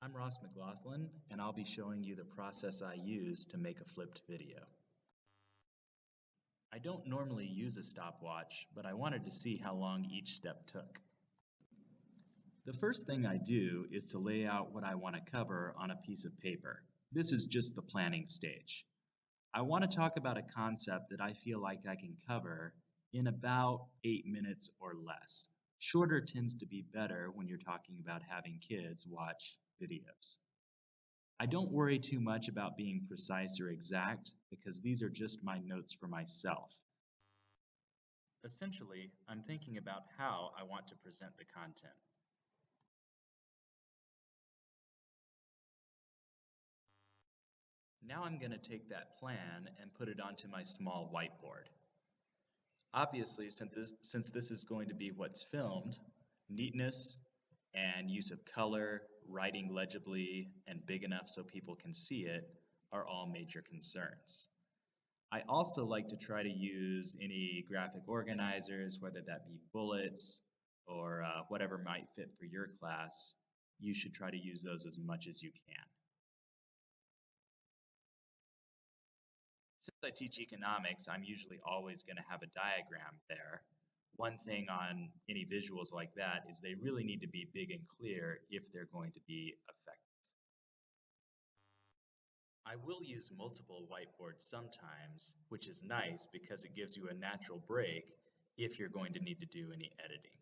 I'm Ross McLaughlin, and I'll be showing you the process I use to make a flipped video. I don't normally use a stopwatch, but I wanted to see how long each step took. The first thing I do is to lay out what I want to cover on a piece of paper. This is just the planning stage. I want to talk about a concept that I feel like I can cover in about 8 minutes or less. Shorter tends to be better when you're talking about having kids watch videos. I don't worry too much about being precise or exact because these are just my notes for myself. Essentially, I'm thinking about how I want to present the content. Now I'm going to take that plan and put it onto my small whiteboard. Obviously, since this is going to be what's filmed, neatness and use of color, writing legibly, and big enough so people can see it are all major concerns. I also like to try to use any graphic organizers, whether that be bullets or whatever might fit for your class. You should try to use those as much as you can. Since I teach economics, I'm usually always going to have a diagram there. One thing on any visuals like that is they really need to be big and clear if they're going to be effective. I will use multiple whiteboards sometimes, which is nice because it gives you a natural break if you're going to need to do any editing.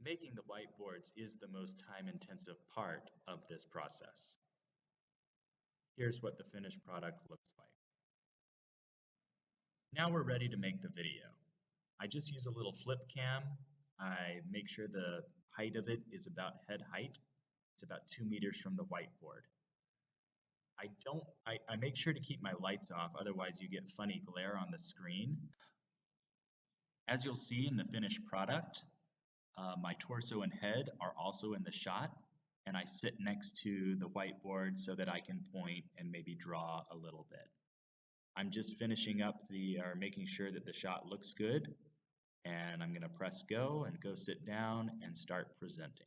Making the whiteboards is the most time-intensive part of this process. Here's what the finished product looks like. Now we're ready to make the video. I just use a little flip cam. I make sure the height of it is about head height. It's about 2 meters from the whiteboard. I make sure to keep my lights off, otherwise you get funny glare on the screen. As you'll see in the finished product, my torso and head are also in the shot, and I sit next to the whiteboard so that I can point and maybe draw a little bit. I'm just finishing up or making sure that the shot looks good, and I'm going to press go and go sit down and start presenting.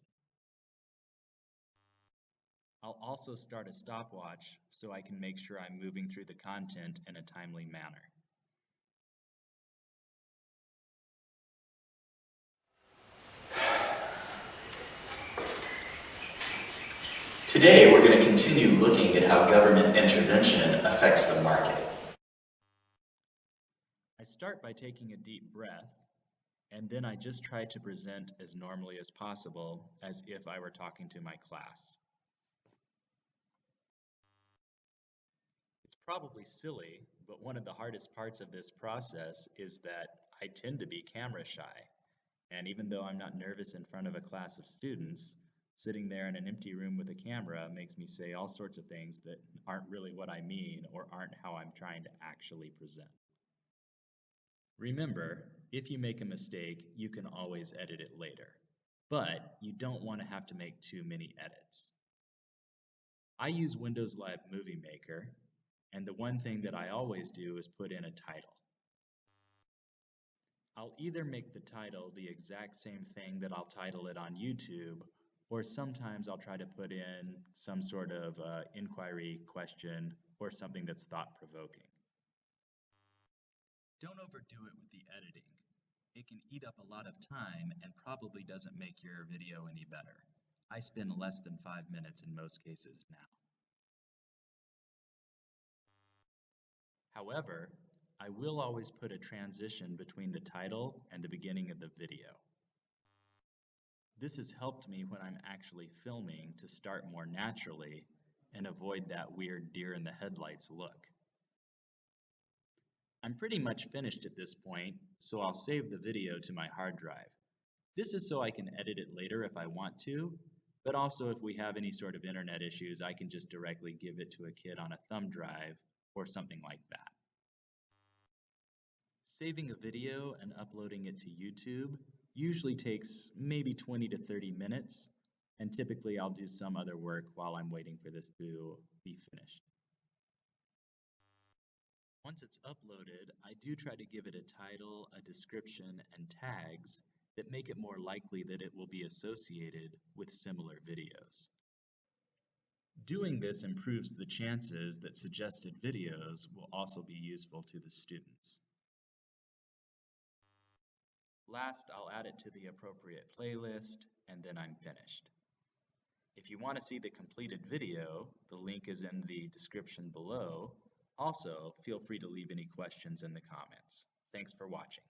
I'll also start a stopwatch so I can make sure I'm moving through the content in a timely manner. Today, we're going to continue looking at how government intervention affects the market. I start by taking a deep breath, and then I just try to present as normally as possible, as if I were talking to my class. It's probably silly, but one of the hardest parts of this process is that I tend to be camera shy. And even though I'm not nervous in front of a class of students, sitting there in an empty room with a camera makes me say all sorts of things that aren't really what I mean or aren't how I'm trying to actually present. Remember, if you make a mistake, you can always edit it later, but you don't want to have to make too many edits. I use Windows Live Movie Maker, and the one thing that I always do is put in a title. I'll either make the title the exact same thing that I'll title it on YouTube, or sometimes I'll try to put in some sort of inquiry question or something that's thought-provoking. Don't overdo it with the editing. It can eat up a lot of time and probably doesn't make your video any better. I spend less than 5 minutes in most cases now. However, I will always put a transition between the title and the beginning of the video. This has helped me when I'm actually filming to start more naturally and avoid that weird deer in the headlights look. I'm pretty much finished at this point, so I'll save the video to my hard drive. This is so I can edit it later if I want to, but also if we have any sort of internet issues, I can just directly give it to a kid on a thumb drive or something like that. Saving a video and uploading it to YouTube usually takes maybe 20 to 30 minutes, and typically I'll do some other work while I'm waiting for this to be finished. Once it's uploaded, I do try to give it a title, a description, and tags, that make it more likely that it will be associated with similar videos. Doing this improves the chances that suggested videos will also be useful to the students. Last, I'll add it to the appropriate playlist, and then I'm finished. If you want to see the completed video, the link is in the description below. Also, feel free to leave any questions in the comments. Thanks for watching.